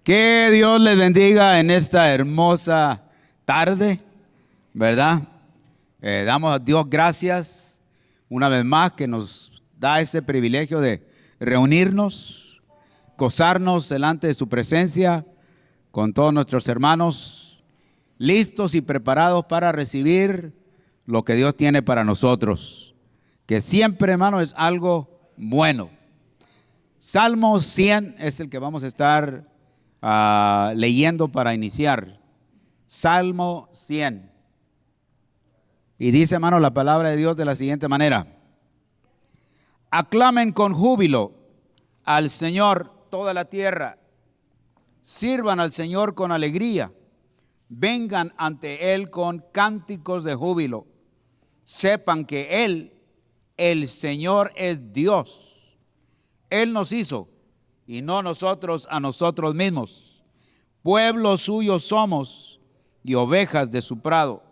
Que Dios les bendiga en esta hermosa tarde, ¿verdad? Damos a Dios gracias una vez más que nos da ese privilegio de reunirnos, gozarnos delante de su presencia con todos nuestros hermanos, listos y preparados para recibir lo que Dios tiene para nosotros, que siempre, hermano, es algo bueno. Salmo 100 es el que vamos a estar leyendo para iniciar. Salmo 100. Y dice, hermano, la palabra de Dios de la siguiente manera: aclamen con júbilo al Señor toda la tierra, sirvan al Señor con alegría, vengan ante Él con cánticos de júbilo, sepan que Él, el Señor, es Dios. Él nos hizo y no nosotros a nosotros mismos. Pueblo suyo somos y ovejas de su prado.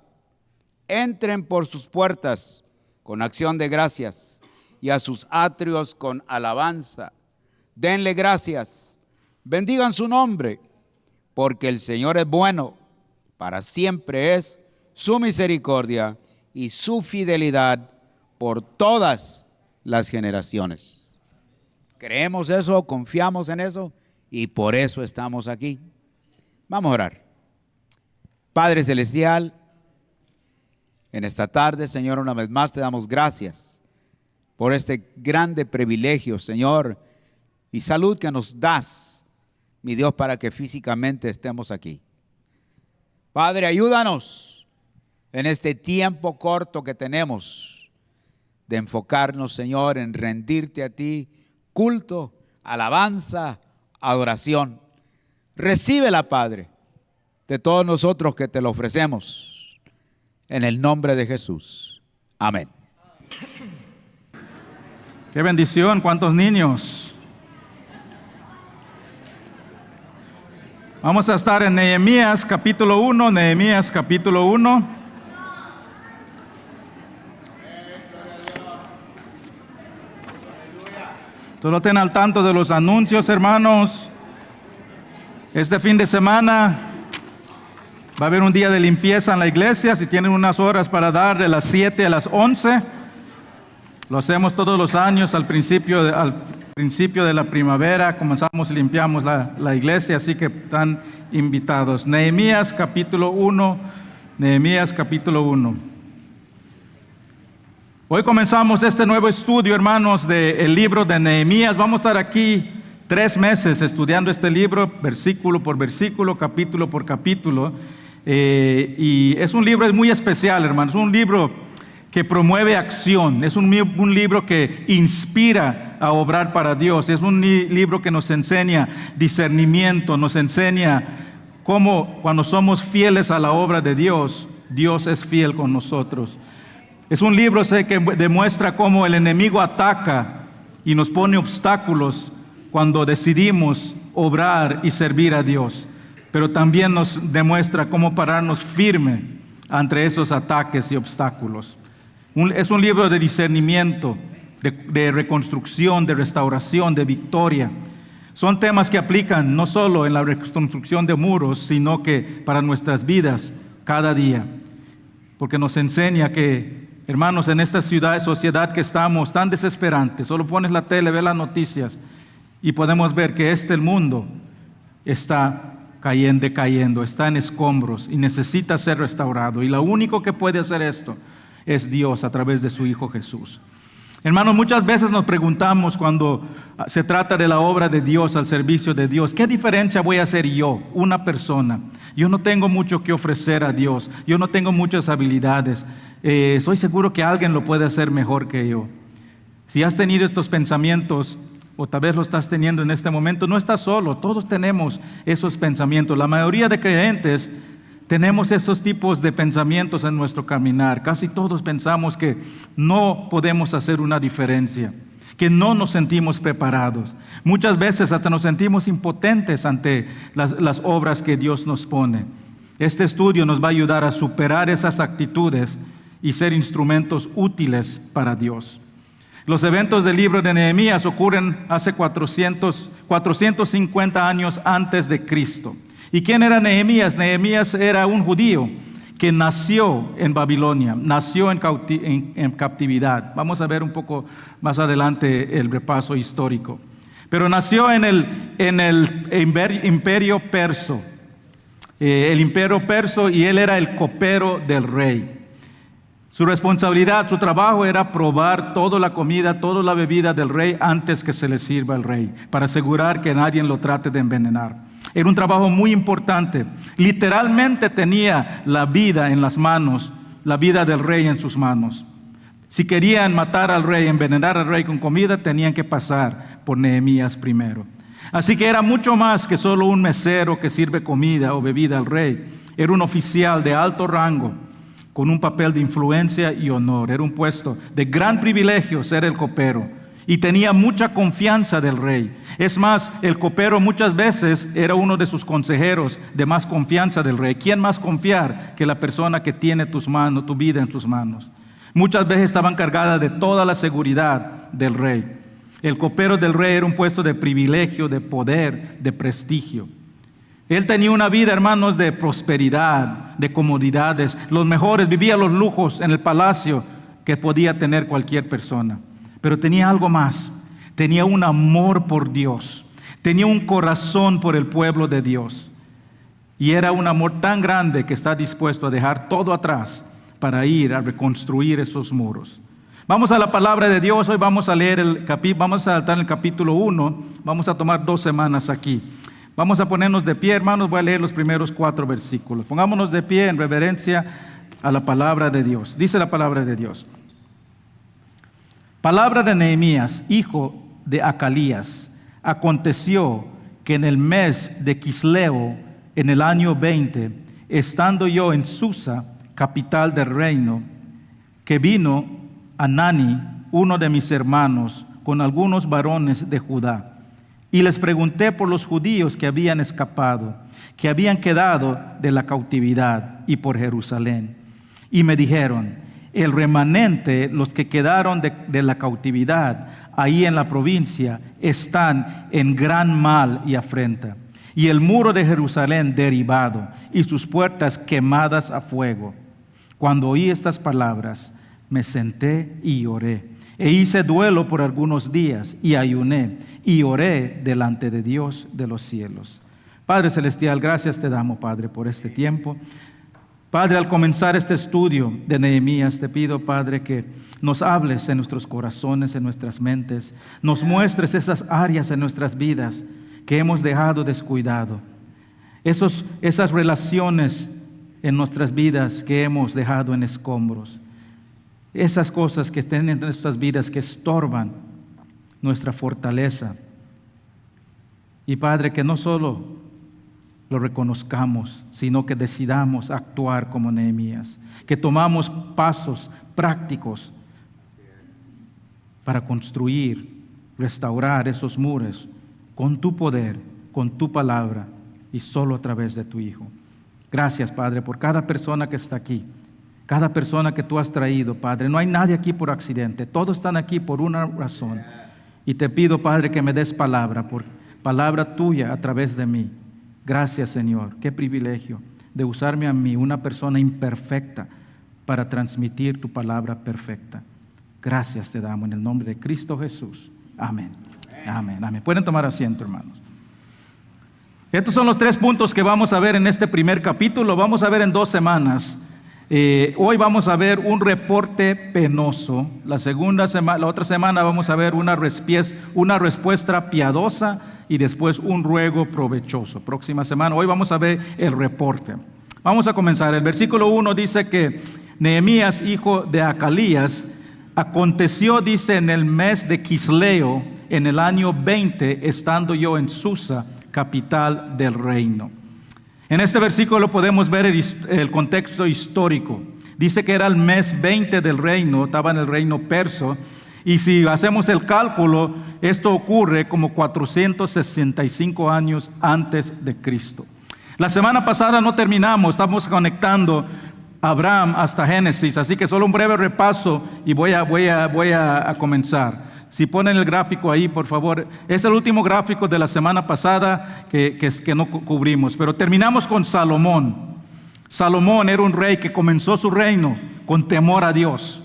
Entren por sus puertas con acción de gracias y a sus atrios con alabanza. Denle gracias, bendigan su nombre, porque el Señor es bueno, para siempre es su misericordia y su fidelidad por todas las generaciones. Creemos eso, confiamos en eso y por eso estamos aquí. Vamos a orar. Padre Celestial, en esta tarde, Señor, una vez más te damos gracias por este grande privilegio, Señor, y salud que nos das, mi Dios, para que físicamente estemos aquí. Padre, ayúdanos en este tiempo corto que tenemos de enfocarnos, Señor, en rendirte a ti, culto, alabanza, adoración. Recíbela, Padre, de todos nosotros que te lo ofrecemos, en el nombre de Jesús. Amén. Qué bendición, cuántos niños. Vamos a estar en Nehemías capítulo 1, Nehemías capítulo 1. Solo estén al tanto de los anuncios, hermanos. Este fin de semana va a haber un día de limpieza en la iglesia. Si tienen unas horas para dar, de las 7 a las 11. Lo hacemos todos los años al principio de la primavera. Comenzamos y limpiamos la iglesia, así que están invitados. Nehemías capítulo 1. Nehemías capítulo 1. Hoy comenzamos este nuevo estudio, hermanos, del libro de Nehemías. Vamos a estar aquí 3 meses estudiando este libro, versículo por versículo, capítulo por capítulo. Y es un libro muy especial, hermanos. Es un libro que promueve acción. Es un libro que inspira a obrar para Dios. Es un libro que nos enseña discernimiento, nos enseña cómo cuando somos fieles a la obra de Dios, Dios es fiel con nosotros. Es un libro que demuestra cómo el enemigo ataca y nos pone obstáculos cuando decidimos obrar y servir a Dios. Pero también nos demuestra cómo pararnos firme ante esos ataques y obstáculos. Es un libro de discernimiento, de reconstrucción, de restauración, de victoria. Son temas que aplican no solo en la reconstrucción de muros, sino que para nuestras vidas cada día. Porque nos enseña que, hermanos, en esta sociedad que estamos tan desesperante, solo pones la tele, ves las noticias y podemos ver que el mundo está decayendo, está en escombros y necesita ser restaurado. Y lo único que puede hacer esto es Dios a través de su Hijo Jesús. Hermanos, muchas veces nos preguntamos cuando se trata de la obra de Dios, al servicio de Dios, ¿qué diferencia voy a hacer yo, una persona? Yo no tengo mucho que ofrecer a Dios, yo no tengo muchas habilidades, soy seguro que alguien lo puede hacer mejor que yo. Si has tenido estos pensamientos, o tal vez lo estás teniendo en este momento, no estás solo, todos tenemos esos pensamientos. La mayoría de creyentes tenemos esos tipos de pensamientos en nuestro caminar. Casi todos pensamos que no podemos hacer una diferencia, que no nos sentimos preparados. Muchas veces hasta nos sentimos impotentes ante las obras que Dios nos pone. Este estudio nos va a ayudar a superar esas actitudes y ser instrumentos útiles para Dios. Los eventos del libro de Nehemías ocurren hace 450 años antes de Cristo. ¿Y quién era Nehemías? Nehemías era un judío que nació en Babilonia, nació en captividad. Vamos a ver un poco más adelante el repaso histórico. Pero nació en el imperio perso, y él era el copero del rey. Su responsabilidad, su trabajo era probar toda la comida, toda la bebida del rey antes que se le sirva al rey, para asegurar que nadie lo trate de envenenar. Era un trabajo muy importante. Literalmente tenía la vida en las manos, la vida del rey en sus manos. Si querían matar al rey, envenenar al rey con comida, tenían que pasar por Nehemías primero. Así que era mucho más que solo un mesero que sirve comida o bebida al rey. Era un oficial de alto rango, con un papel de influencia y honor. Era un puesto de gran privilegio ser el copero, y tenía mucha confianza del rey. Es más, el copero muchas veces era uno de sus consejeros de más confianza del rey. ¿Quién más confiar que la persona que tiene tu vida en sus manos? Muchas veces estaban cargadas de toda la seguridad del rey. El copero del rey era un puesto de privilegio, de poder, de prestigio. Él tenía una vida, hermanos, de prosperidad, de comodidades, los mejores, vivía los lujos en el palacio que podía tener cualquier persona. Pero tenía algo más, tenía un amor por Dios, tenía un corazón por el pueblo de Dios. Y era un amor tan grande que está dispuesto a dejar todo atrás para ir a reconstruir esos muros. Vamos a la palabra de Dios. Hoy vamos a leer vamos a saltar el capítulo 1, vamos a tomar 2 semanas aquí. Vamos a ponernos de pie, hermanos. Voy a leer los primeros 4 versículos. Pongámonos de pie en reverencia a la palabra de Dios. Dice la palabra de Dios. Palabra de Nehemías, hijo de Acalías. Aconteció que en el mes de Quisleo, en el año 20, estando yo en Susa, capital del reino, que vino Anani, uno de mis hermanos, con algunos varones de Judá. Y les pregunté por los judíos que habían escapado, que habían quedado de la cautividad, y por Jerusalén. Y me dijeron: el remanente, los que quedaron de la cautividad, ahí en la provincia, están en gran mal y afrenta. Y el muro de Jerusalén derribado, y sus puertas quemadas a fuego. Cuando oí estas palabras, me senté y oré. E hice duelo por algunos días, y ayuné, y oré delante de Dios de los cielos. Padre Celestial, gracias te damos, Padre, por este tiempo. Padre, al comenzar este estudio de Nehemías, te pido, Padre, que nos hables en nuestros corazones, en nuestras mentes, nos muestres esas áreas en nuestras vidas que hemos dejado descuidado, esas relaciones en nuestras vidas que hemos dejado en escombros, esas cosas que estén en nuestras vidas que estorban nuestra fortaleza. Y Padre, que no solo lo reconozcamos, sino que decidamos actuar como Nehemías, que tomamos pasos prácticos para construir, restaurar esos muros con tu poder, con tu palabra y solo a través de tu Hijo. Gracias, Padre, por cada persona que está aquí, cada persona que tú has traído, Padre. No hay nadie aquí por accidente, todos están aquí por una razón. Y te pido, Padre, que me des palabra tuya a través de mí. Gracias, Señor. Qué privilegio de usarme a mí, una persona imperfecta, para transmitir tu palabra perfecta. Gracias te damos en el nombre de Cristo Jesús. Amén. Amén. Amén. Pueden tomar asiento, hermanos. Estos son los 3 puntos que vamos a ver en este primer capítulo. Vamos a ver en 2 semanas. Hoy vamos a ver un reporte penoso. La otra semana vamos a ver una respuesta piadosa y después un ruego provechoso. Próxima semana, hoy vamos a ver el reporte. Vamos a comenzar. El versículo 1 dice que Nehemías, hijo de Acalías, aconteció, dice, en el mes de Quisleo, en el año 20, estando yo en Susa, capital del reino. En este versículo podemos ver el contexto histórico. Dice que era el mes 20 del reino, estaba en el reino perso. Y si hacemos el cálculo, esto ocurre como 465 años antes de Cristo. La semana pasada no terminamos, estamos conectando Abraham hasta Génesis. Así que solo un breve repaso y voy a comenzar. Si ponen el gráfico ahí, por favor. Es el último gráfico de la semana pasada que no cubrimos. Pero terminamos con Salomón. Salomón era un rey que comenzó su reino con temor a Dios.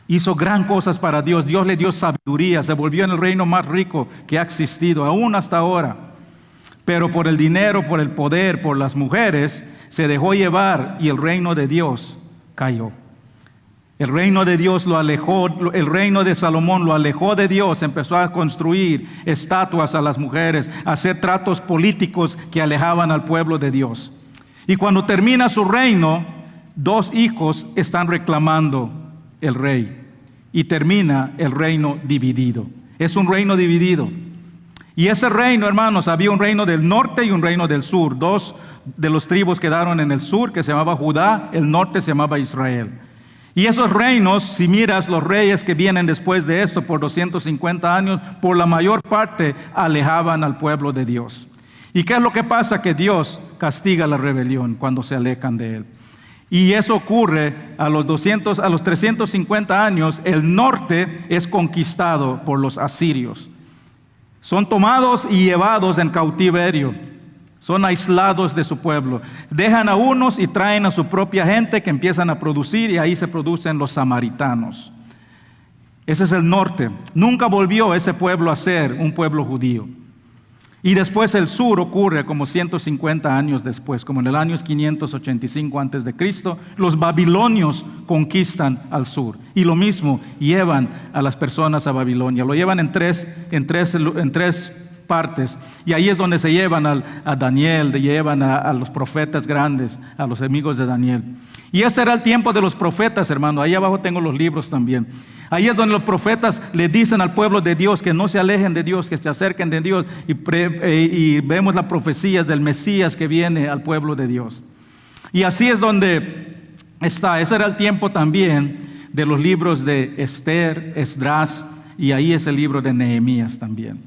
Hizo gran cosas para Dios. Dios le dio sabiduría. Se volvió en el reino más rico que ha existido, aún hasta ahora. Pero por el dinero, por el poder, por las mujeres, se dejó llevar y el reino de Dios cayó. El reino de Dios lo alejó, el reino de Salomón lo alejó de Dios, empezó a construir estatuas a las mujeres, a hacer tratos políticos que alejaban al pueblo de Dios. Y cuando termina su reino, 2 hijos están reclamando el rey y termina el reino dividido. Es un reino dividido. Y ese reino, hermanos, había un reino del norte y un reino del sur. 2 de los tribus quedaron en el sur, que se llamaba Judá, el norte se llamaba Israel. Y esos reinos, si miras los reyes que vienen después de esto por 250 años, por la mayor parte alejaban al pueblo de Dios. ¿Y qué es lo que pasa? Que Dios castiga la rebelión cuando se alejan de Él. Y eso ocurre a los 350 años, el norte es conquistado por los asirios. Son tomados y llevados en cautiverio. Son aislados de su pueblo. Dejan a unos y traen a su propia gente que empiezan a producir y ahí se producen los samaritanos. Ese es el norte. Nunca volvió ese pueblo a ser un pueblo judío. Y después el sur ocurre como 150 años después, como en el año 585 antes de Cristo, los babilonios conquistan al sur. Y lo mismo, llevan a las personas a Babilonia. Lo llevan en tres partes. Y ahí es donde se llevan a Daniel, llevan a los profetas grandes, a los amigos de Daniel. Y este era el tiempo de los profetas, hermano. Ahí abajo tengo los libros también. Ahí es donde los profetas le dicen al pueblo de Dios que no se alejen de Dios, que se acerquen de Dios. Y vemos las profecías del Mesías que viene al pueblo de Dios. Y así es donde está. Ese era el tiempo también de los libros de Esther, Esdras, y ahí es el libro de Nehemías también.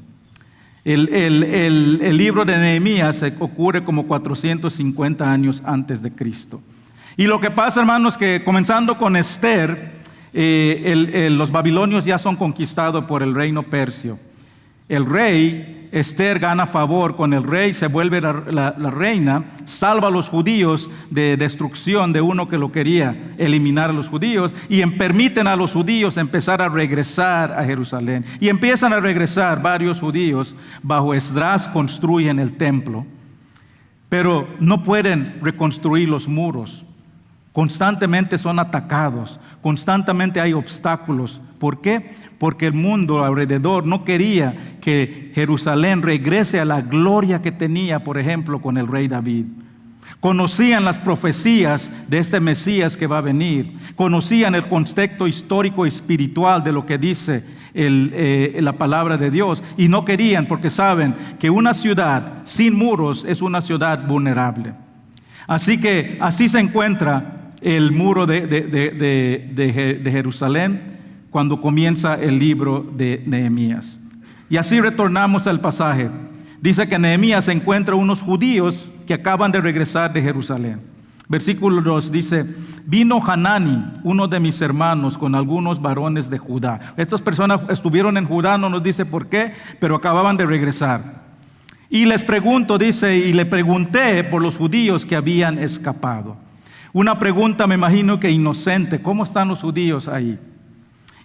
El libro de Nehemías ocurre como 450 años antes de Cristo. Y lo que pasa, hermanos, que comenzando con Esther, los babilonios ya son conquistados por el reino persio. El rey, Esther gana favor con el rey, se vuelve la reina, salva a los judíos de destrucción de uno que lo quería eliminar a los judíos y permiten a los judíos empezar a regresar a Jerusalén. Y empiezan a regresar varios judíos, bajo Esdras construyen el templo, pero no pueden reconstruir los muros. Constantemente son atacados, constantemente hay obstáculos. ¿Por qué? Porque el mundo alrededor no quería que Jerusalén regrese a la gloria que tenía, por ejemplo, con el rey David. Conocían las profecías de este Mesías que va a venir. Conocían el contexto histórico y espiritual de lo que dice la palabra de Dios. Y no querían, porque saben que una ciudad sin muros es una ciudad vulnerable. Así que así se encuentra el muro de Jerusalén cuando comienza el libro de Nehemías. Y así retornamos al pasaje. Dice que Nehemías encuentra unos judíos que acaban de regresar de Jerusalén. Versículo 2 dice: vino Hanani, uno de mis hermanos, con algunos varones de Judá. Estas personas estuvieron en Judá, no nos dice por qué, pero acababan de regresar. Y les pregunto, dice, y le pregunté por los judíos que habían escapado. Una pregunta, me imagino que inocente: ¿cómo están los judíos ahí?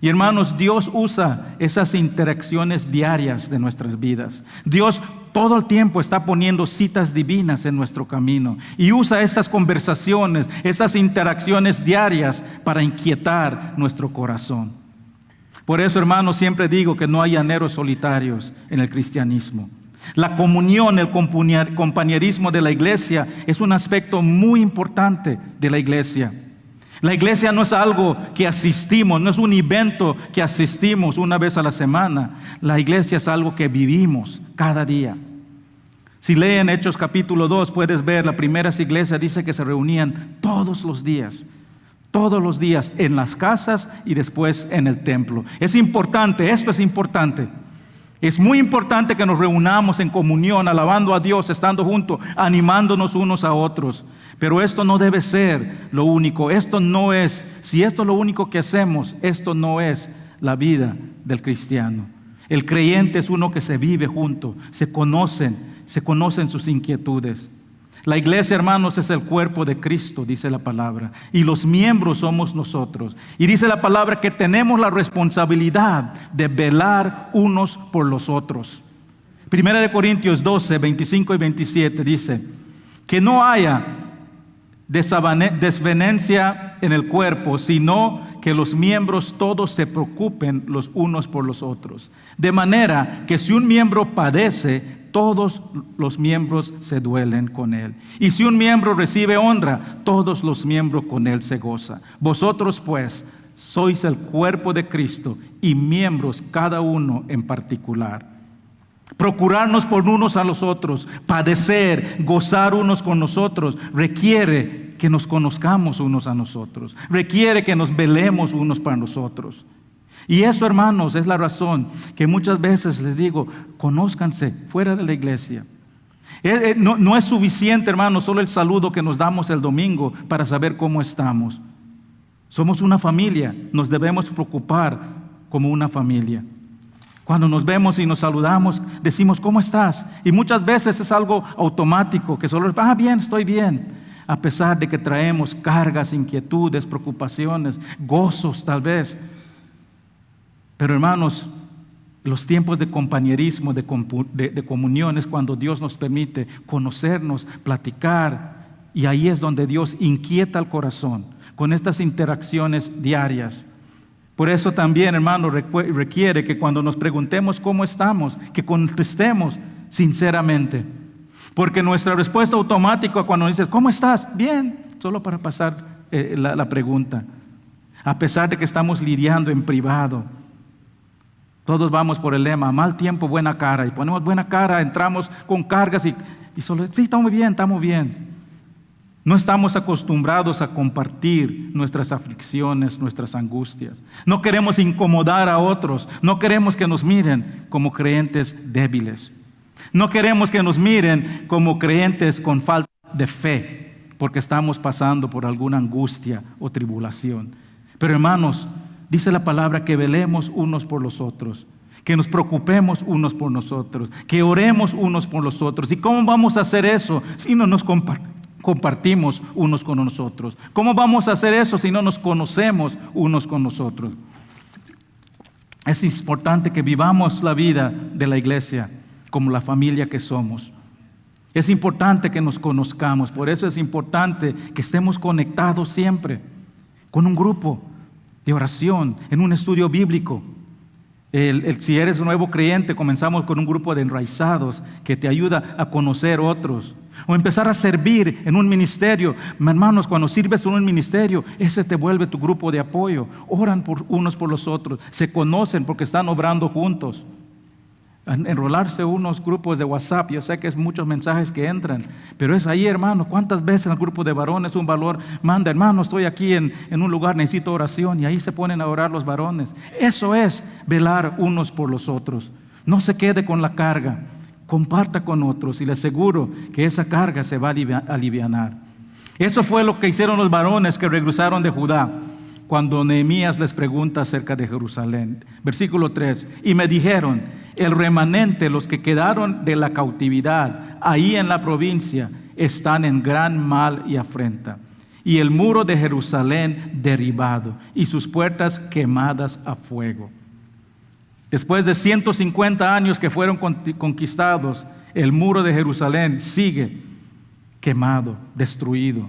Y hermanos, Dios usa esas interacciones diarias de nuestras vidas. Dios todo el tiempo está poniendo citas divinas en nuestro camino y usa estas conversaciones, esas interacciones diarias para inquietar nuestro corazón. Por eso, hermanos, siempre digo que no hay llaneros solitarios en el cristianismo. La comunión, el compañerismo de la iglesia es un aspecto muy importante de la iglesia. La iglesia no es algo que asistimos, no es un evento que asistimos una vez a la semana. La iglesia es algo que vivimos cada día. Si leen Hechos capítulo 2, puedes ver, la primera iglesia dice que se reunían todos los días en las casas y después en el templo. Es importante, esto es importante. Es muy importante que nos reunamos en comunión, alabando a Dios, estando juntos, animándonos unos a otros. Pero esto no debe ser lo único. Esto no es, si esto es lo único que hacemos, esto no es la vida del cristiano. El creyente es uno que se vive junto, se conocen sus inquietudes. La iglesia, hermanos, es el cuerpo de Cristo, dice la palabra, y los miembros somos nosotros. Y dice la palabra que tenemos la responsabilidad de velar unos por los otros. Primera de Corintios 12, 25 y 27 dice, que no haya desavenencia en el cuerpo, sino que los miembros todos se preocupen los unos por los otros. De manera que si un miembro padece, todos los miembros se duelen con él. Y si un miembro recibe honra, todos los miembros con él se gozan. Vosotros pues sois el cuerpo de Cristo y miembros cada uno en particular. Procurarnos por unos a los otros, padecer, gozar unos con nosotros, requiere que nos conozcamos unos a nosotros, requiere que nos velemos unos para nosotros. Y eso, hermanos, es la razón que muchas veces les digo, conózcanse fuera de la iglesia. No es suficiente, hermanos, solo el saludo que nos damos el domingo para saber cómo estamos. Somos una familia, nos debemos preocupar como una familia. Cuando nos vemos y nos saludamos, decimos, ¿cómo estás? Y muchas veces es algo automático, que solo, bien, estoy bien. A pesar de que traemos cargas, inquietudes, preocupaciones, gozos tal vez. Pero hermanos, los tiempos de compañerismo, de comunión es cuando Dios nos permite conocernos, platicar, y ahí es donde Dios inquieta el corazón con estas interacciones diarias. Por eso también, hermano, requiere que cuando nos preguntemos cómo estamos, que contestemos sinceramente. Porque nuestra respuesta automática cuando dices, ¿cómo estás? Bien, solo para pasar la pregunta. A pesar de que estamos lidiando en privado, todos vamos por el lema, mal tiempo, buena cara. Y ponemos buena cara, entramos con cargas y solo, sí, estamos bien. No estamos acostumbrados a compartir nuestras aflicciones, nuestras angustias. No queremos incomodar a otros. No queremos que nos miren como creyentes débiles. No queremos que nos miren como creyentes con falta de fe, porque estamos pasando por alguna angustia o tribulación. Pero hermanos, dice la palabra que velemos unos por los otros, que nos preocupemos unos por nosotros, que oremos unos por los otros. ¿Y cómo vamos a hacer eso si no nos compartimos unos con nosotros? ¿Cómo vamos a hacer eso si no nos conocemos unos con nosotros? Es importante que vivamos la vida de la iglesia como la familia que somos. Es importante que nos conozcamos, por eso es importante que estemos conectados siempre con un grupo de oración, en un estudio bíblico. Si eres un nuevo creyente, comenzamos con un grupo de enraizados que te ayuda a conocer otros. O empezar a servir en un ministerio. Hermanos, cuando sirves en un ministerio, ese te vuelve tu grupo de apoyo. Oran unos por los otros, se conocen porque están obrando juntos. Enrolarse unos grupos de WhatsApp, yo sé que es muchos mensajes que entran, pero es ahí, hermano. ¿Cuántas veces el grupo de varones un valor manda, hermano, estoy aquí en un lugar, necesito oración, y ahí se ponen a orar los varones? Eso es velar unos por los otros. No se quede con la carga, comparta con otros y le aseguro que esa carga se va a alivianar. Eso fue lo que hicieron los varones que regresaron de Judá cuando Nehemías les pregunta acerca de Jerusalén. Versículo 3, y me dijeron, el remanente, los que quedaron de la cautividad ahí en la provincia, están en gran mal y afrenta, y el muro de Jerusalén derribado y sus puertas quemadas a fuego. Después de 150 años que fueron conquistados, el muro de Jerusalén sigue quemado, destruido,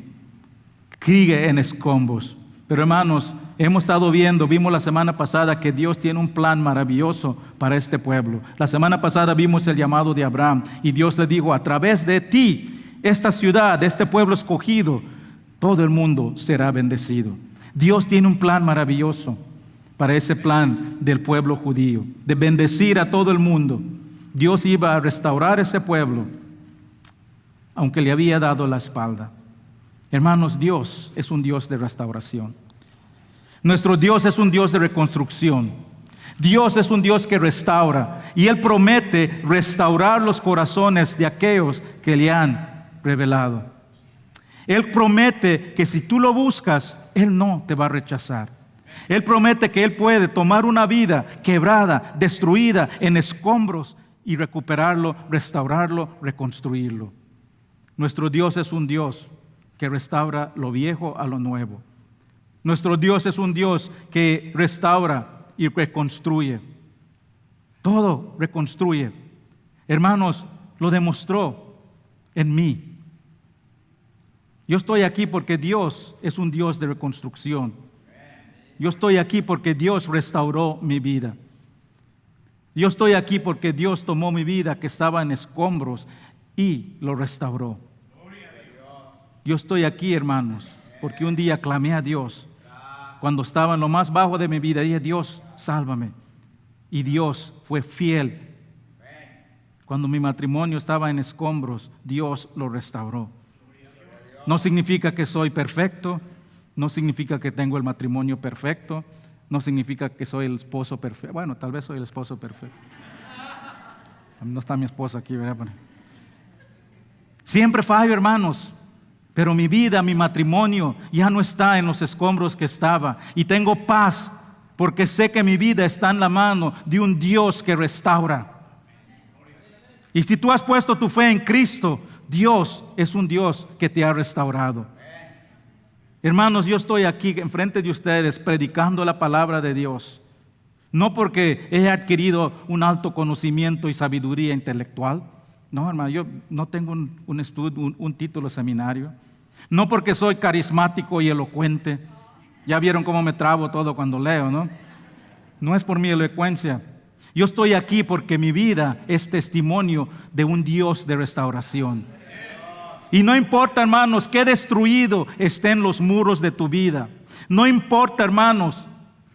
sigue en escombros. Pero hermanos, vimos la semana pasada que Dios tiene un plan maravilloso para este pueblo. La semana pasada vimos el llamado de Abraham y Dios le dijo, a través de ti, esta ciudad, este pueblo escogido, todo el mundo será bendecido. Dios tiene un plan maravilloso para ese plan del pueblo judío, de bendecir a todo el mundo. Dios iba a restaurar ese pueblo, aunque le había dado la espalda. Hermanos, Dios es un Dios de restauración. Nuestro Dios es un Dios de reconstrucción. Dios es un Dios que restaura y Él promete restaurar los corazones de aquellos que le han revelado. Él promete que si tú lo buscas, Él no te va a rechazar. Él promete que Él puede tomar una vida quebrada, destruida, en escombros y recuperarlo, restaurarlo, reconstruirlo. Nuestro Dios es un Dios que restaura lo viejo a lo nuevo. Nuestro Dios es un Dios que restaura y reconstruye. Todo reconstruye. Hermanos, lo demostró en mí. Yo estoy aquí porque Dios es un Dios de reconstrucción. Yo estoy aquí porque Dios restauró mi vida. Yo estoy aquí porque Dios tomó mi vida que estaba en escombros y lo restauró. Yo estoy aquí, hermanos, porque un día clamé a Dios. Cuando estaba en lo más bajo de mi vida, dije: Dios, sálvame. Y Dios fue fiel. Cuando mi matrimonio estaba en escombros, Dios lo restauró. No significa que soy perfecto, no significa que tengo el matrimonio perfecto, no significa que soy el esposo perfecto. Bueno, tal vez soy el esposo perfecto. No está mi esposa aquí, ¿verdad? Siempre fallo, hermanos. Pero mi vida, mi matrimonio ya no está en los escombros que estaba. Y tengo paz porque sé que mi vida está en la mano de un Dios que restaura. Y si tú has puesto tu fe en Cristo, Dios es un Dios que te ha restaurado. Hermanos, yo estoy aquí enfrente de ustedes predicando la palabra de Dios. No porque he adquirido un alto conocimiento y sabiduría intelectual. No, hermano, yo no tengo un estudio, un título seminario. No porque soy carismático y elocuente. Ya vieron cómo me trabo todo cuando leo, ¿no? No es por mi elocuencia. Yo estoy aquí porque mi vida es testimonio de un Dios de restauración. Y no importa, hermanos, qué destruido estén los muros de tu vida. No importa, hermanos,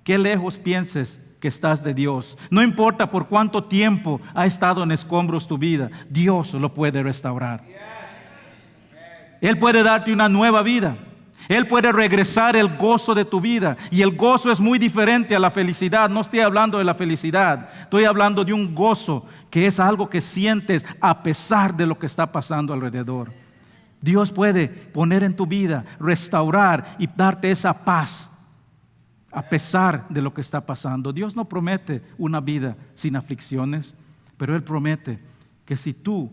qué lejos pienses que estás de Dios. No importa por cuánto tiempo ha estado en escombros tu vida. Dios lo puede restaurar. Él puede darte una nueva vida. Él puede regresar el gozo de tu vida. Y el gozo es muy diferente a la felicidad. No estoy hablando de la felicidad. Estoy hablando de un gozo que es algo que sientes a pesar de lo que está pasando alrededor. Dios puede poner en tu vida, restaurar y darte esa paz a pesar de lo que está pasando. Dios no promete una vida sin aflicciones, pero Él promete que si tú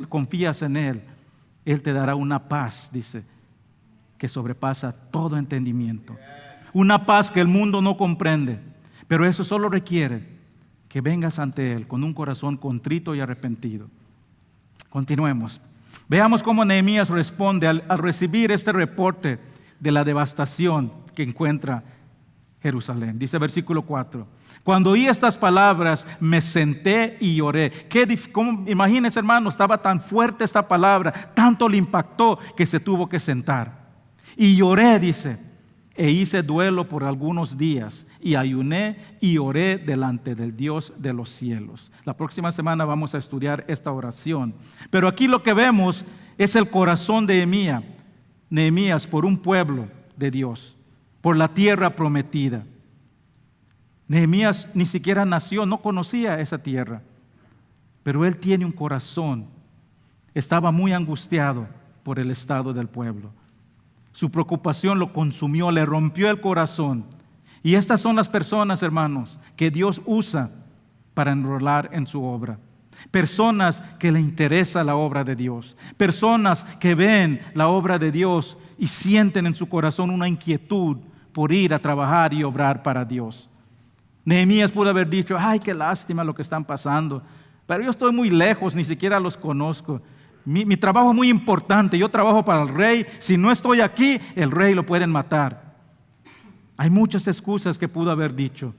confías en Él, Él te dará una paz, dice, que sobrepasa todo entendimiento. Una paz que el mundo no comprende, pero eso solo requiere que vengas ante Él con un corazón contrito y arrepentido. Continuemos. Veamos cómo Nehemías responde al recibir este reporte de la devastación que encuentra Jerusalén. Dice versículo 4: cuando oí estas palabras, me senté y lloré. Imagínense, hermano, estaba tan fuerte esta palabra, tanto le impactó que se tuvo que sentar. Y lloré, dice, e hice duelo por algunos días, y ayuné y oré delante del Dios de los cielos. La próxima semana vamos a estudiar esta oración. Pero aquí lo que vemos es el corazón de Nehemías por un pueblo de Dios, por la tierra prometida. Nehemías ni siquiera nació, no conocía esa tierra, pero él tiene un corazón. Estaba muy angustiado por el estado del pueblo. Su preocupación lo consumió, le rompió el corazón. Y estas son las personas, hermanos, que Dios usa para enrolar en su obra. Personas que le interesa la obra de Dios. Personas que ven la obra de Dios y sienten en su corazón una inquietud por ir a trabajar y obrar para Dios. Nehemías pudo haber dicho: ay, qué lástima lo que están pasando, pero yo estoy muy lejos, ni siquiera los conozco. Mi trabajo es muy importante, yo trabajo para el rey. Si no estoy aquí, el rey lo pueden matar. Hay muchas excusas que pudo haber dicho.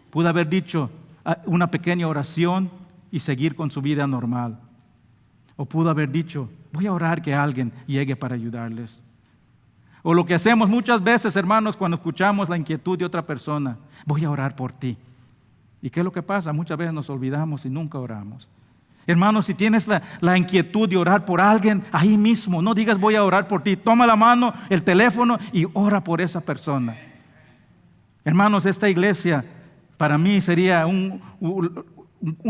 Pudo haber dicho una pequeña oración y seguir con su vida normal. O pudo haber dicho: voy a orar que alguien llegue para ayudarles. O lo que hacemos muchas veces, hermanos, cuando escuchamos la inquietud de otra persona: voy a orar por ti. ¿Y qué es lo que pasa? Muchas veces nos olvidamos y nunca oramos. Hermanos, si tienes la inquietud de orar por alguien, ahí mismo, no digas voy a orar por ti. Toma la mano, el teléfono y ora por esa persona. Hermanos, esta iglesia Para mí sería un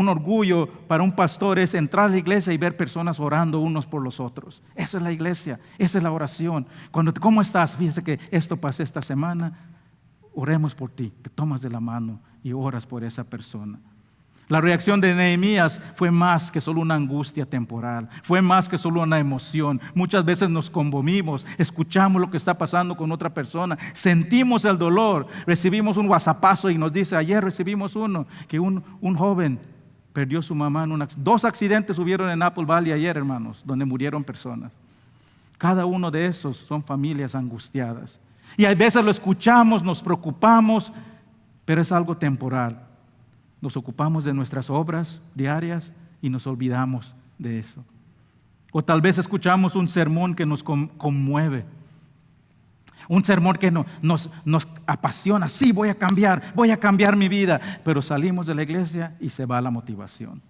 orgullo para un pastor es entrar a la iglesia y ver personas orando unos por los otros. Esa es la iglesia, esa es la oración. ¿Cómo estás? Fíjese que esto pasó esta semana. Oremos por ti, te tomas de la mano y oras por esa persona. La reacción de Nehemías fue más que solo una angustia temporal, fue más que solo una emoción. Muchas veces nos conmovimos, escuchamos lo que está pasando con otra persona, sentimos el dolor, recibimos un whatsappazo y nos dice, ayer recibimos uno, que un joven perdió su mamá en 2 accidentes hubieron en Apple Valley ayer, hermanos, donde murieron personas. Cada uno de esos son familias angustiadas. Y a veces lo escuchamos, nos preocupamos, pero es algo temporal. Nos ocupamos de nuestras obras diarias y nos olvidamos de eso. O tal vez escuchamos un sermón que nos conmueve. Un sermón que nos apasiona. Sí, voy a cambiar mi vida. Pero salimos de la iglesia y se va la motivación.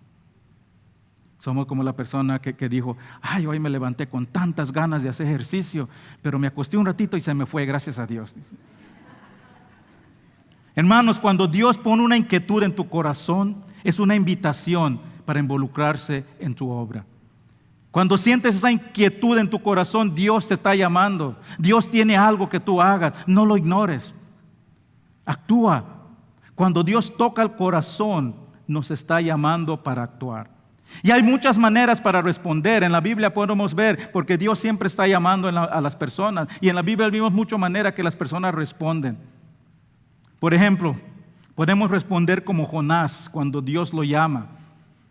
Somos como la persona que dijo, ay, hoy me levanté con tantas ganas de hacer ejercicio, pero me acosté un ratito y se me fue, gracias a Dios. Hermanos, cuando Dios pone una inquietud en tu corazón, es una invitación para involucrarse en tu obra. Cuando sientes esa inquietud en tu corazón, Dios te está llamando. Dios tiene algo que tú hagas, no lo ignores. Actúa. Cuando Dios toca el corazón, nos está llamando para actuar. Y hay muchas maneras para responder. En la Biblia podemos ver, porque Dios siempre está llamando a las personas. Y en la Biblia vimos muchas maneras que las personas responden. Por ejemplo, podemos responder como Jonás cuando Dios lo llama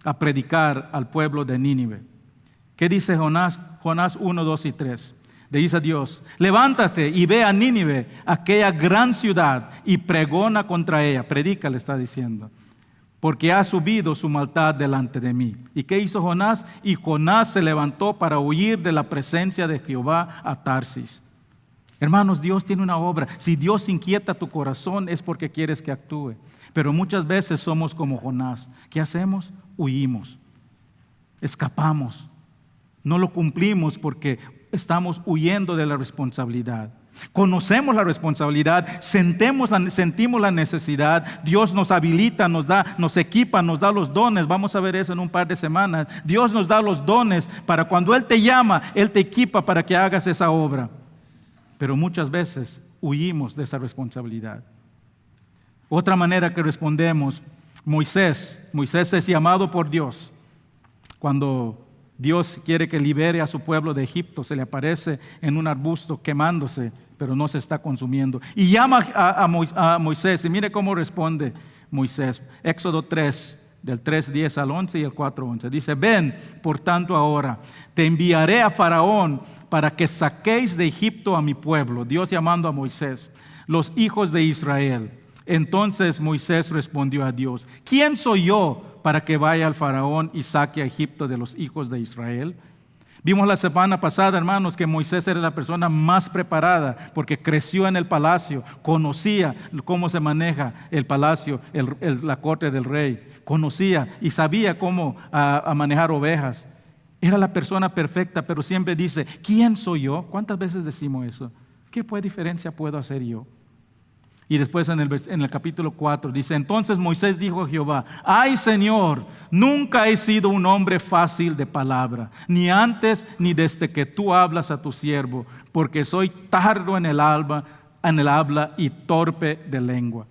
a predicar al pueblo de Nínive. ¿Qué dice Jonás? Jonás 1, 2 y 3. Le dice a Dios, levántate y ve a Nínive, aquella gran ciudad, y pregona contra ella. Predica, le está diciendo, porque ha subido su maldad delante de mí. ¿Y qué hizo Jonás? Y Jonás se levantó para huir de la presencia de Jehová a Tarsis. Hermanos, Dios tiene una obra. Si Dios inquieta tu corazón es porque quieres que actúe. Pero muchas veces somos como Jonás. ¿Qué hacemos? Huimos, escapamos. No lo cumplimos porque estamos huyendo de la responsabilidad. Conocemos la responsabilidad, sentimos la necesidad. Dios nos habilita, nos equipa, nos da los dones. Vamos a ver eso en un par de semanas. Dios nos da los dones para cuando Él te llama, Él te equipa para que hagas esa obra. Pero muchas veces huimos de esa responsabilidad. Otra manera que respondemos, Moisés es llamado por Dios. Cuando Dios quiere que libere a su pueblo de Egipto, se le aparece en un arbusto quemándose, pero no se está consumiendo. Y llama a Moisés, y mire cómo responde Moisés. Éxodo 3, del 3:10 al 11 y el 4:11. Dice, ven, por tanto ahora, te enviaré a Faraón para que saquéis de Egipto a mi pueblo. Dios llamando a Moisés, los hijos de Israel. Entonces Moisés respondió a Dios, ¿quién soy yo para que vaya al Faraón y saque a Egipto de los hijos de Israel? Vimos la semana pasada, hermanos, que Moisés era la persona más preparada porque creció en el palacio, conocía cómo se maneja el palacio, la corte del rey, conocía y sabía cómo manejar ovejas. Era la persona perfecta, pero siempre dice, ¿quién soy yo? ¿Cuántas veces decimos eso? ¿Qué diferencia puedo hacer yo? Y después en el capítulo 4 dice, entonces Moisés dijo a Jehová, ay Señor, nunca he sido un hombre fácil de palabra, ni antes ni desde que tú hablas a tu siervo, porque soy tardo en el habla y torpe de lengua.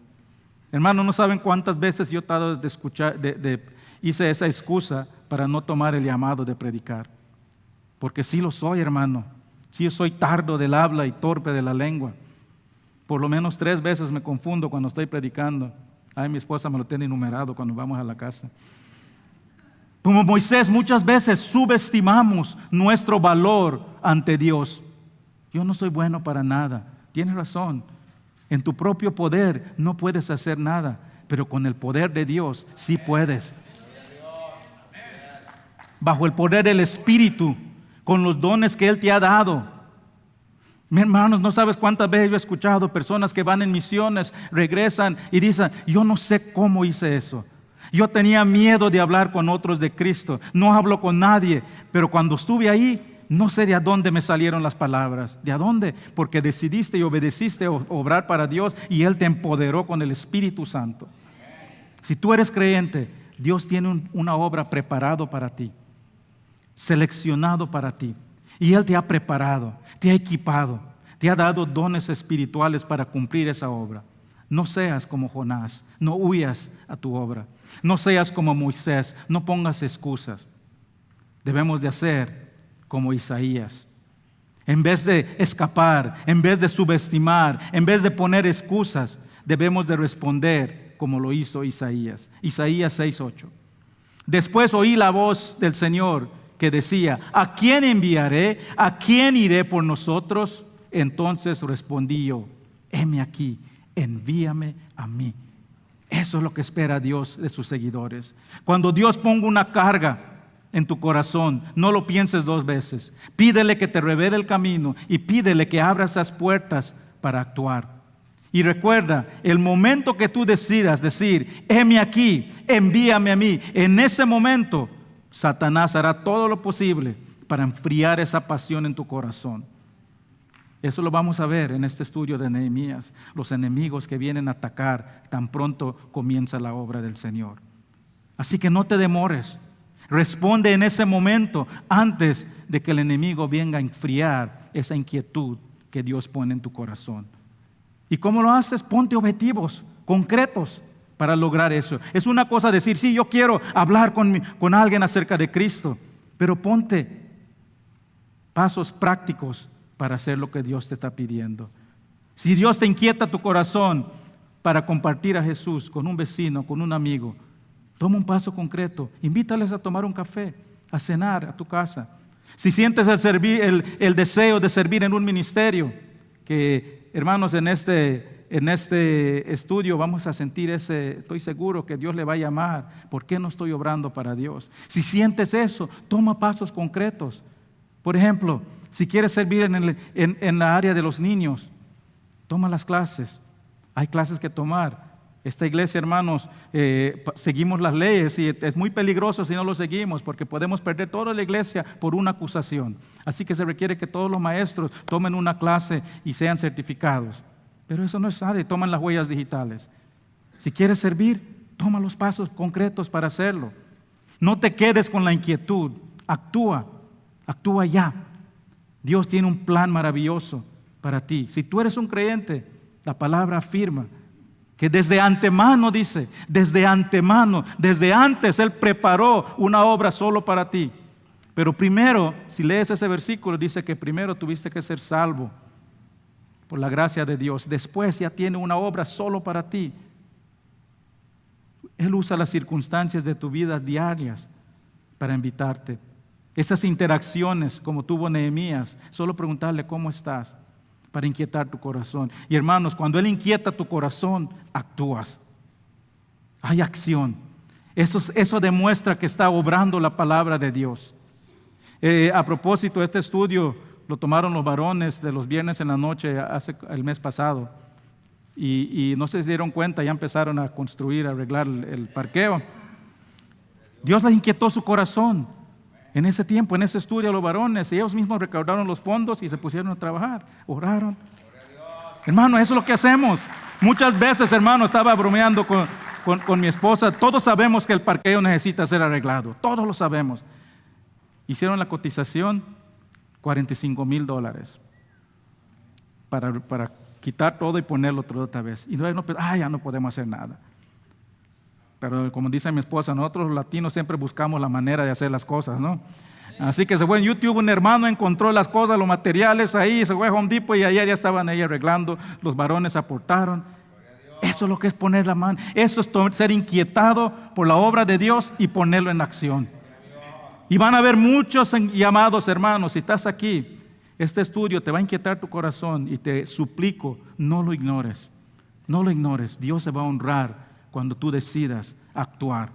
Hermano, no saben cuántas veces yo he tratado de escuchar, hice esa excusa para no tomar el llamado de predicar. Porque sí lo soy, hermano. Sí, yo soy tardo del habla y torpe de la lengua. Por lo menos 3 veces me confundo cuando estoy predicando. Ay, mi esposa me lo tiene enumerado cuando vamos a la casa. Como Moisés, muchas veces subestimamos nuestro valor ante Dios. Yo no soy bueno para nada. Tienes razón. En tu propio poder no puedes hacer nada, pero con el poder de Dios sí puedes. Bajo el poder del Espíritu, con los dones que Él te ha dado. Mi hermanos, no sabes cuántas veces yo he escuchado personas que van en misiones, regresan y dicen, yo no sé cómo hice eso. Yo tenía miedo de hablar con otros de Cristo, no hablo con nadie, pero cuando estuve ahí, no sé de dónde me salieron las palabras. ¿De dónde? Porque decidiste y obedeciste obrar para Dios y Él te empoderó con el Espíritu Santo. Si tú eres creyente, Dios tiene una obra preparado para ti, seleccionado para ti. Y Él te ha preparado, te ha equipado, te ha dado dones espirituales para cumplir esa obra. No seas como Jonás, no huyas a tu obra. No seas como Moisés, no pongas excusas. Debemos de hacer como Isaías. En vez de escapar, en vez de subestimar, en vez de poner excusas, debemos de responder como lo hizo Isaías. Isaías 6:8. Después oí la voz del Señor que decía: ¿a quién enviaré? ¿A quién iré por nosotros? Entonces respondí yo: heme aquí, envíame a mí. Eso es lo que espera Dios de sus seguidores. Cuando Dios ponga una carga en tu corazón, no lo pienses 2 veces. Pídele que te revele el camino y pídele que abra esas puertas para actuar. Y recuerda, el momento que tú decidas decir: heme aquí, envíame a mí, en ese momento Satanás hará todo lo posible para enfriar esa pasión en tu corazón. Eso lo vamos a ver en este estudio de Nehemías, los enemigos que vienen a atacar tan pronto comienza la obra del Señor. Así que no te demores, responde en ese momento antes de que el enemigo venga a enfriar esa inquietud que Dios pone en tu corazón. ¿Y cómo lo haces? Ponte objetivos concretos para lograr eso. Es una cosa decir: sí, yo quiero hablar con alguien acerca de Cristo, pero ponte pasos prácticos para hacer lo que Dios te está pidiendo. Si Dios te inquieta tu corazón para compartir a Jesús con un vecino, con un amigo, toma un paso concreto, invítales a tomar un café, a cenar a tu casa. Si sientes el deseo de servir en un ministerio, que hermanos, en este estudio vamos a sentir estoy seguro que Dios le va a llamar. ¿Por qué no estoy obrando para Dios? Si sientes eso, toma pasos concretos. Por ejemplo, si quieres servir en la área de los niños, toma las clases. Hay clases que tomar. Esta iglesia, hermanos, seguimos las leyes y es muy peligroso si no lo seguimos, porque podemos perder toda la iglesia por una acusación. Así que se requiere que todos los maestros tomen una clase y sean certificados. Pero eso no es nada, y toman las huellas digitales. Si quieres servir, toma los pasos concretos para hacerlo. No te quedes con la inquietud, actúa ya. Dios tiene un plan maravilloso para ti. Si tú eres un creyente, la palabra afirma que desde antemano, dice, desde antes Él preparó una obra solo para ti. Pero primero, si lees ese versículo, dice que primero tuviste que ser salvo por la gracia de Dios. Después ya tiene una obra solo para ti. Él usa las circunstancias de tu vida diarias para invitarte. Esas interacciones como tuvo Nehemías, solo preguntarle cómo estás, para inquietar tu corazón. Y hermanos, cuando Él inquieta tu corazón, actúas. Hay acción. Eso demuestra que está obrando la palabra de Dios. A propósito, este estudio lo tomaron los varones de los viernes en la noche el mes pasado. Y no se dieron cuenta, ya empezaron a construir, a arreglar el parqueo. Dios les inquietó su corazón. En ese tiempo, en ese estudio, los varones, ellos mismos recaudaron los fondos y se pusieron a trabajar, oraron. Hermano, eso es lo que hacemos. Muchas veces, hermano, estaba bromeando con mi esposa. Todos sabemos que el parqueo necesita ser arreglado, todos lo sabemos. Hicieron la cotización, $45,000 para quitar todo y ponerlo otra vez. Y luego ya no podemos hacer nada. Pero como dice mi esposa, nosotros los latinos siempre buscamos la manera de hacer las cosas, ¿no? Así que se fue en YouTube, un hermano encontró las cosas, los materiales ahí, se fue a Home Depot y ayer ya estaban ahí arreglando, los varones aportaron. Eso es lo que es poner la mano, eso es ser inquietado por la obra de Dios y ponerlo en acción. Y van a haber muchos llamados, hermanos. Si estás aquí, este estudio te va a inquietar tu corazón y te suplico, no lo ignores, no lo ignores. Dios se va a honrar cuando tú decidas actuar.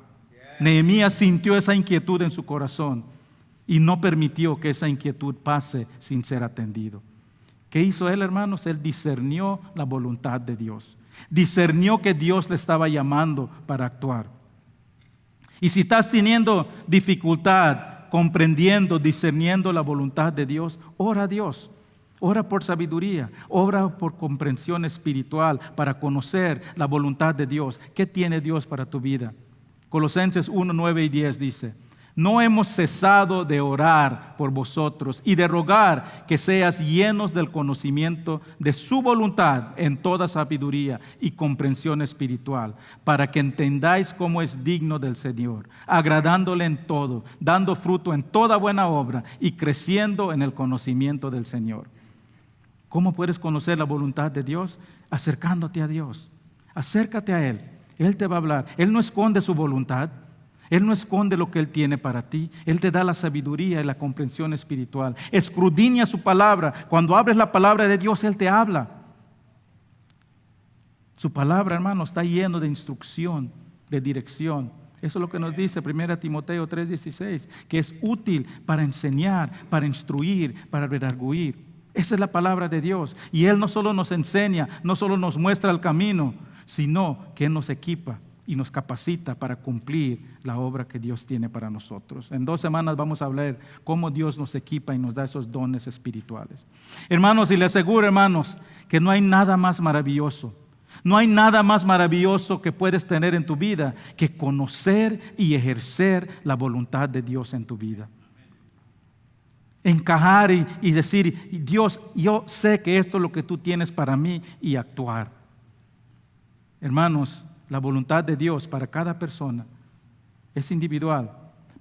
Nehemías sintió esa inquietud en su corazón y no permitió que esa inquietud pase sin ser atendido. ¿Qué hizo él, hermanos? Él discernió la voluntad de Dios. Discernió que Dios le estaba llamando para actuar. Y si estás teniendo dificultad comprendiendo, discerniendo la voluntad de Dios, ora a Dios. Ora por sabiduría, ora por comprensión espiritual para conocer la voluntad de Dios. ¿Qué tiene Dios para tu vida? Colosenses 1, 9 y 10 dice: no hemos cesado de orar por vosotros y de rogar que seas llenos del conocimiento de su voluntad en toda sabiduría y comprensión espiritual, para que entendáis cómo es digno del Señor, agradándole en todo, dando fruto en toda buena obra y creciendo en el conocimiento del Señor. ¿Cómo puedes conocer la voluntad de Dios? Acercándote a Dios. Acércate a Él. Él te va a hablar. Él no esconde su voluntad. Él no esconde lo que Él tiene para ti. Él te da la sabiduría y la comprensión espiritual. Escudriña su palabra. Cuando abres la palabra de Dios, Él te habla. Su palabra, hermano, está lleno de instrucción, de dirección. Eso es lo que nos dice 1 Timoteo 3:16, que es útil para enseñar, para instruir, para redarguir. Esa es la palabra de Dios. Y Él no solo nos enseña, no solo nos muestra el camino, sino que Él nos equipa y nos capacita para cumplir la obra que Dios tiene para nosotros. En 2 semanas vamos a hablar cómo Dios nos equipa y nos da esos dones espirituales. Hermanos, y les aseguro, hermanos, que no hay nada más maravilloso. No hay nada más maravilloso que puedes tener en tu vida que conocer y ejercer la voluntad de Dios en tu vida. Encajar y decir: Dios, yo sé que esto es lo que tú tienes para mí, y actuar. Hermanos, la voluntad de Dios para cada persona es individual,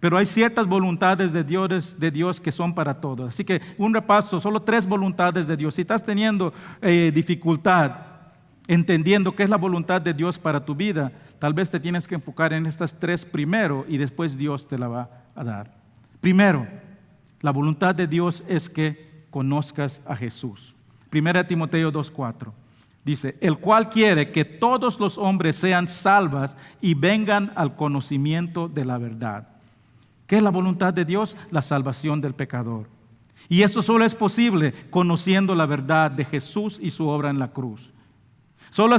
pero hay ciertas voluntades de Dios que son para todos. Así que un repaso, solo 3 voluntades de Dios. Si estás teniendo dificultad entendiendo qué es la voluntad de Dios para tu vida, tal vez te tienes que enfocar en estas 3 primero y después Dios te la va a dar. Primero, la voluntad de Dios es que conozcas a Jesús. 1 Timoteo 2:4. Dice: el cual quiere que todos los hombres sean salvos y vengan al conocimiento de la verdad. ¿Qué es la voluntad de Dios? La salvación del pecador. Y eso solo es posible conociendo la verdad de Jesús y su obra en la cruz. Solo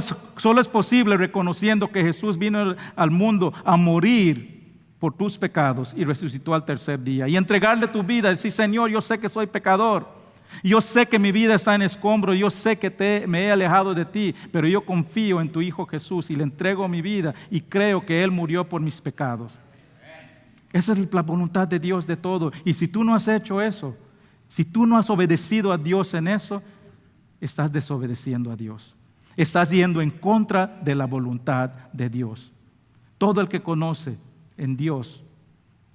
es posible reconociendo que Jesús vino al mundo a morir por tus pecados y resucitó al tercer día. Y entregarle tu vida y decir: Señor, yo sé que soy pecador. Yo sé que mi vida está en escombro, yo sé que me he alejado de ti, pero yo confío en tu Hijo Jesús y le entrego mi vida y creo que Él murió por mis pecados. Esa es la voluntad de Dios de todo. Y si tú no has hecho eso, si tú no has obedecido a Dios en eso, estás desobedeciendo a Dios. Estás yendo en contra de la voluntad de Dios. Todo el que conoce en Dios,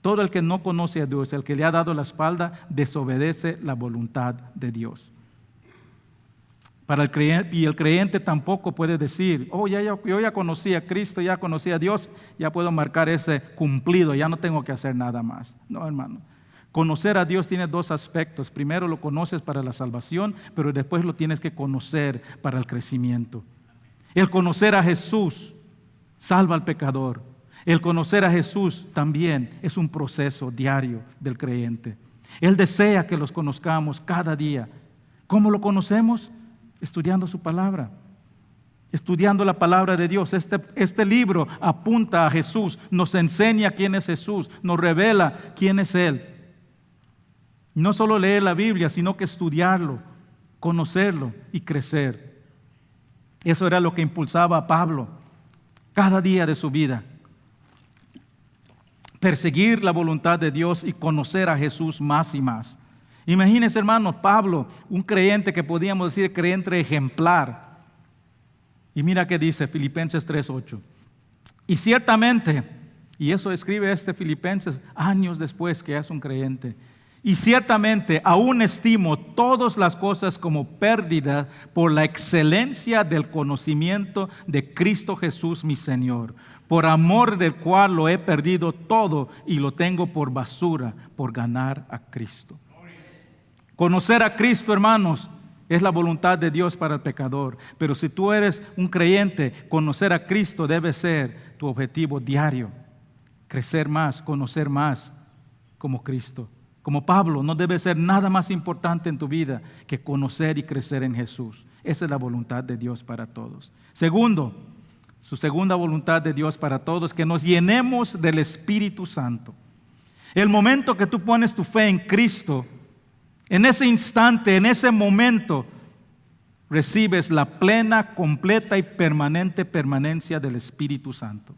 todo el que no conoce a Dios, el que le ha dado la espalda, desobedece la voluntad de Dios. Para el creyente, y el creyente tampoco puede decir: yo ya conocí a Cristo, ya conocí a Dios, ya puedo marcar ese cumplido, ya no tengo que hacer nada más. No, hermano. Conocer a Dios tiene 2 aspectos. Primero lo conoces para la salvación, pero después lo tienes que conocer para el crecimiento. El conocer a Jesús salva al pecador. El conocer a Jesús también es un proceso diario del creyente. Él desea que los conozcamos cada día. ¿Cómo lo conocemos? Estudiando su palabra. Estudiando la palabra de Dios. Este libro apunta a Jesús, nos enseña quién es Jesús, nos revela quién es Él. No solo leer la Biblia, sino que estudiarlo, conocerlo y crecer. Eso era lo que impulsaba a Pablo cada día de su vida. Perseguir la voluntad de Dios y conocer a Jesús más y más. Imagínense, hermanos, Pablo, un creyente que podíamos decir creyente ejemplar. Y mira qué dice Filipenses 3:8. Y ciertamente, y eso escribe Filipenses años después que es un creyente. Y ciertamente aún estimo todas las cosas como pérdida por la excelencia del conocimiento de Cristo Jesús mi Señor, por amor del cual lo he perdido todo y lo tengo por basura, por ganar a Cristo. Conocer a Cristo, hermanos, es la voluntad de Dios para el pecador. Pero si tú eres un creyente, conocer a Cristo debe ser tu objetivo diario. Crecer más, conocer más como Cristo. Como Pablo, no debe ser nada más importante en tu vida que conocer y crecer en Jesús. Esa es la voluntad de Dios para todos. Segundo, su segunda voluntad de Dios para todos, que nos llenemos del Espíritu Santo. El momento que tú pones tu fe en Cristo, En ese instante, en ese momento, recibes la plena, completa y permanente permanencia del Espíritu Santo.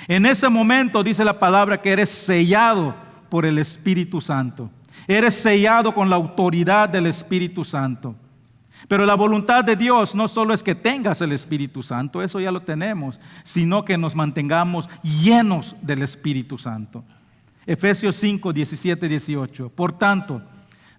En ese momento dice la palabra que eres sellado por el Espíritu Santo. Eres sellado con la autoridad del Espíritu Santo. Pero la voluntad de Dios no solo es que tengas el Espíritu Santo, eso ya lo tenemos, sino que nos mantengamos llenos del Espíritu Santo. Efesios 5, 17, 18. Por tanto,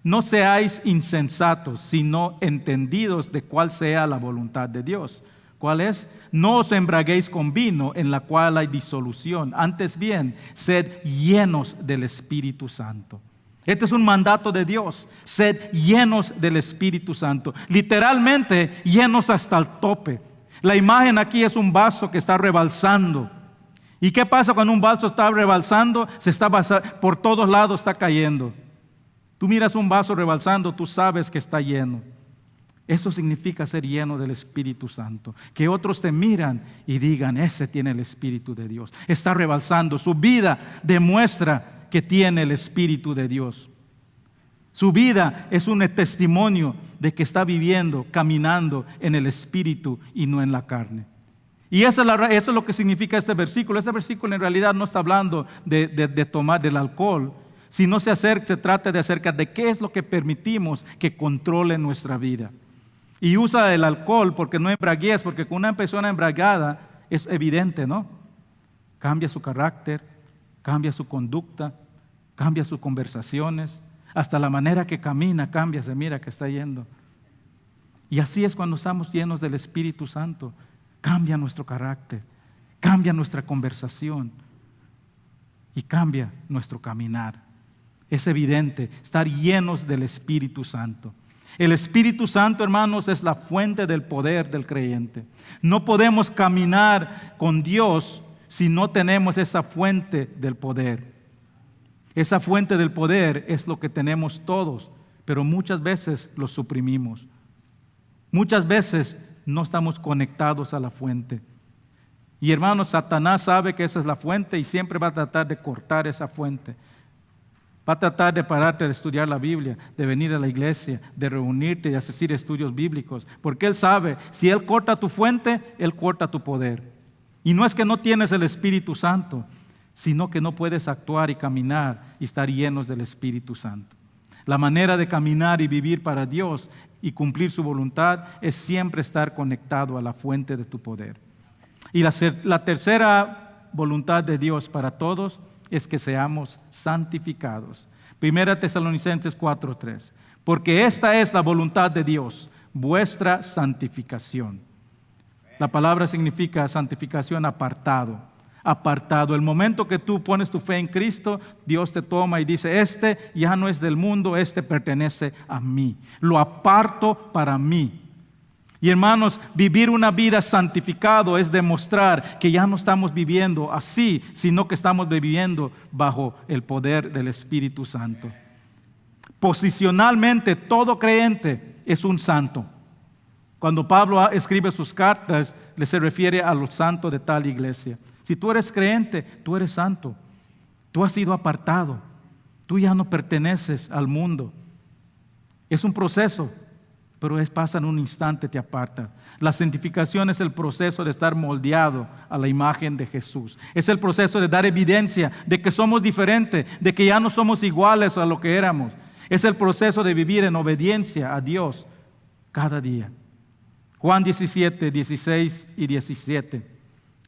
no seáis insensatos, sino entendidos de cuál sea la voluntad de Dios. ¿Cuál es? No os embraguéis con vino, en la cual hay disolución. Antes bien, sed llenos del Espíritu Santo. Este es un mandato de Dios. Sed llenos del Espíritu Santo. Literalmente, llenos hasta el tope. La imagen aquí es un vaso que está rebalsando. ¿Y qué pasa cuando un vaso está rebalsando? Por todos lados está cayendo. Tú miras un vaso rebalsando, tú sabes que está lleno. Eso significa ser lleno del Espíritu Santo. Que otros te miran y digan, ese tiene el Espíritu de Dios. Está rebalsando. Su vida demuestra que tiene el Espíritu de Dios. Su vida es un testimonio de que está viviendo, caminando en el Espíritu y no en la carne. Y eso es lo que significa este versículo. Este versículo en realidad no está hablando de tomar del alcohol, sino se trata de acerca de qué es lo que permitimos que controle nuestra vida. Y usa el alcohol porque no embraguez, porque con una persona embriagada es evidente, ¿no? Cambia su carácter, cambia su conducta, cambia sus conversaciones, hasta la manera que camina cambia, se mira que está yendo. Y así es cuando estamos llenos del Espíritu Santo. Cambia nuestro carácter, cambia nuestra conversación y cambia nuestro caminar. Es evidente estar llenos del Espíritu Santo. El Espíritu Santo, hermanos, es la fuente del poder del creyente. No podemos caminar con Dios si no tenemos esa fuente del poder. Esa fuente del poder es lo que tenemos todos, pero muchas veces lo suprimimos. Muchas veces no estamos conectados a la fuente. Y hermanos, Satanás sabe que esa es la fuente y siempre va a tratar de cortar esa fuente. Va a tratar de pararte de estudiar la Biblia, de venir a la iglesia, de reunirte y asistir a estudios bíblicos. Porque Él sabe, si Él corta tu fuente, Él corta tu poder. Y no es que no tienes el Espíritu Santo, sino que no puedes actuar y caminar y estar llenos del Espíritu Santo. La manera de caminar y vivir para Dios y cumplir su voluntad es siempre estar conectado a la fuente de tu poder. Y la tercera voluntad de Dios para todos es que seamos santificados. 1 Tesalonicenses 4:3. Porque esta es la voluntad de Dios, vuestra santificación. La palabra significa santificación, apartado. Apartado. El momento que tú pones tu fe en Cristo, Dios te toma y dice, este ya no es del mundo, este pertenece a mí. Lo aparto para mí. Y hermanos, vivir una vida santificado es demostrar que ya no estamos viviendo así, sino que estamos viviendo bajo el poder del Espíritu Santo. Posicionalmente, todo creyente es un santo. Cuando Pablo escribe sus cartas, se refiere a los santos de tal iglesia. Si tú eres creyente, tú eres santo. Tú has sido apartado. Tú ya no perteneces al mundo. Es un proceso, pero pasa en un instante, te aparta. La santificación es el proceso de estar moldeado a la imagen de Jesús. Es el proceso de dar evidencia de que somos diferentes, de que ya no somos iguales a lo que éramos. Es el proceso de vivir en obediencia a Dios cada día. Juan 17, 16 y 17.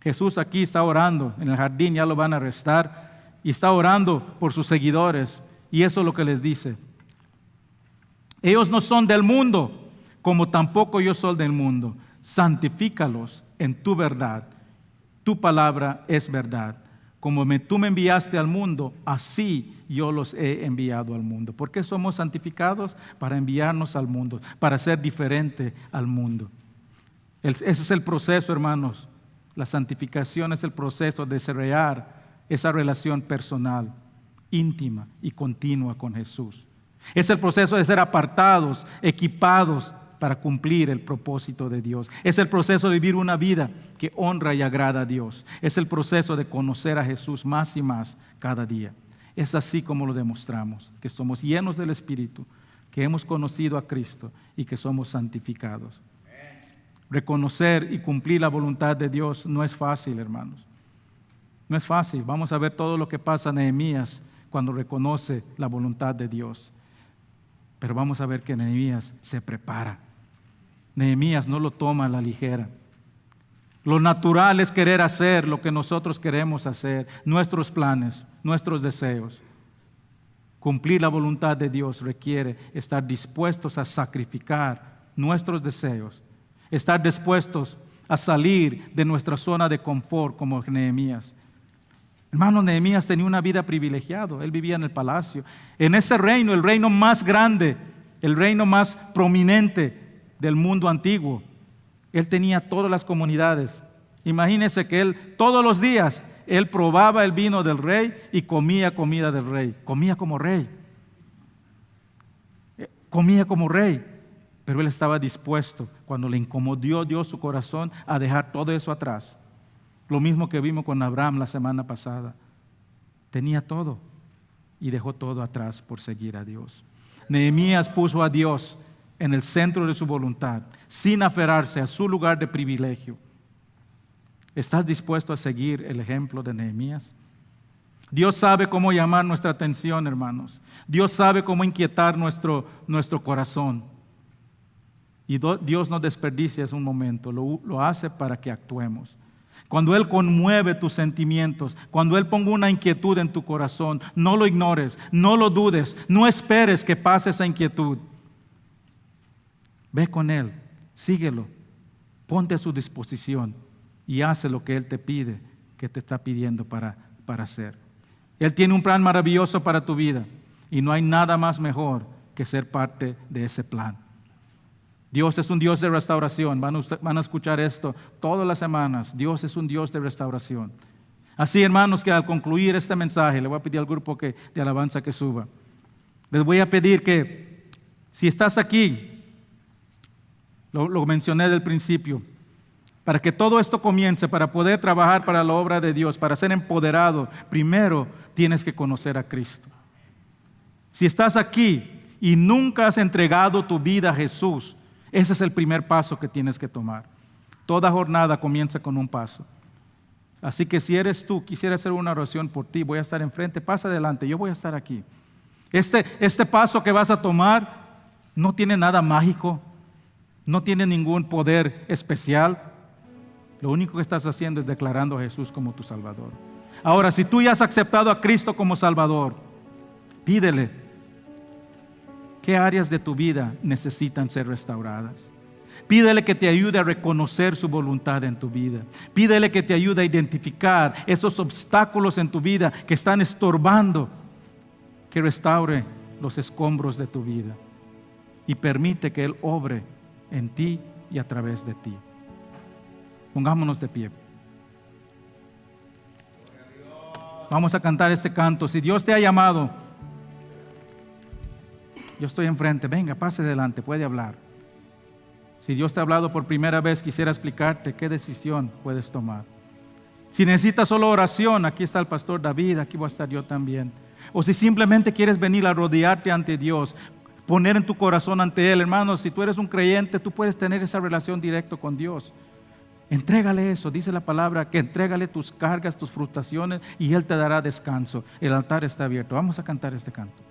Jesús aquí está orando en el jardín, ya lo van a arrestar, y está orando por sus seguidores. Y eso es lo que les dice. Ellos no son del mundo, como tampoco yo soy del mundo. Santifícalos en tu verdad. Tu palabra es verdad. Como tú me enviaste al mundo, así yo los he enviado al mundo. ¿Por qué somos santificados? Para enviarnos al mundo, para ser diferente al mundo. Ese es el proceso, hermanos. La santificación es el proceso de desarrollar esa relación personal, íntima y continua con Jesús. Es el proceso de ser apartados, equipados para cumplir el propósito de Dios. Es el proceso de vivir una vida que honra y agrada a Dios. Es el proceso de conocer a Jesús más y más cada día. Es así como lo demostramos, que somos llenos del Espíritu, que hemos conocido a Cristo y que somos santificados. Reconocer y cumplir la voluntad de Dios no es fácil, hermanos. No es fácil. Vamos a ver todo lo que pasa en Nehemías cuando reconoce la voluntad de Dios. Pero vamos a ver que Nehemías se prepara. Nehemías no lo toma a la ligera. Lo natural es querer hacer lo que nosotros queremos hacer, nuestros planes, nuestros deseos. Cumplir la voluntad de Dios requiere estar dispuestos a sacrificar nuestros deseos, estar dispuestos a salir de nuestra zona de confort como Nehemías. Hermano, Nehemías tenía una vida privilegiada. Él vivía en el palacio. En ese reino, el reino más grande, el reino más prominente del mundo antiguo, él tenía todas las comunidades. Imagínense que él todos los días, él probaba el vino del rey y comía comida del rey. Comía como rey. Comía como rey. Pero él estaba dispuesto, cuando le incomodó Dios su corazón, a dejar todo eso atrás. Lo mismo que vimos con Abraham la semana pasada. Tenía todo y dejó todo atrás por seguir a Dios. Nehemías puso a Dios en el centro de su voluntad, sin aferrarse a su lugar de privilegio. ¿Estás dispuesto a seguir el ejemplo de Nehemías? Dios sabe cómo llamar nuestra atención, hermanos. Dios sabe cómo inquietar nuestro corazón. Y Dios no desperdicia un momento, lo hace para que actuemos. Cuando Él conmueve tus sentimientos, cuando Él ponga una inquietud en tu corazón, no lo ignores, no lo dudes, no esperes que pase esa inquietud. Ve con Él, síguelo, ponte a su disposición y hace lo que Él te pide, que te está pidiendo para hacer. Él tiene un plan maravilloso para tu vida y no hay nada más mejor que ser parte de ese plan. Dios es un Dios de restauración. Van a escuchar esto todas las semanas. Dios es un Dios de restauración. Así, hermanos, que al concluir este mensaje, le voy a pedir al grupo de alabanza que suba. Les voy a pedir que, si estás aquí, lo mencioné del principio, para que todo esto comience, para poder trabajar para la obra de Dios, para ser empoderado, primero tienes que conocer a Cristo. Si estás aquí y nunca has entregado tu vida a Jesús, ese es el primer paso que tienes que tomar. Toda jornada comienza con un paso. Así que si eres tú, quisiera hacer una oración por ti, voy a estar enfrente, pasa adelante, yo voy a estar aquí. Este paso que vas a tomar no tiene nada mágico, no tiene ningún poder especial. Lo único que estás haciendo es declarando a Jesús como tu Salvador. Ahora, si tú ya has aceptado a Cristo como Salvador, pídele. ¿Qué áreas de tu vida necesitan ser restauradas? Pídele que te ayude a reconocer su voluntad en tu vida. Pídele que te ayude a identificar esos obstáculos en tu vida que están estorbando, que restaure los escombros de tu vida y permite que Él obre en ti y a través de ti. Pongámonos de pie. Vamos a cantar este canto. Si Dios te ha llamado, yo estoy enfrente, venga, pase adelante, puede hablar. Si Dios te ha hablado por primera vez, quisiera explicarte qué decisión puedes tomar. Si necesitas solo oración, aquí está el pastor David, aquí voy a estar yo también. O si simplemente quieres venir a rodearte ante Dios, poner en tu corazón ante Él. Hermanos, si tú eres un creyente, tú puedes tener esa relación directa con Dios. Entrégale eso, dice la palabra, que entrégale tus cargas, tus frustraciones y Él te dará descanso. El altar está abierto. Vamos a cantar este canto.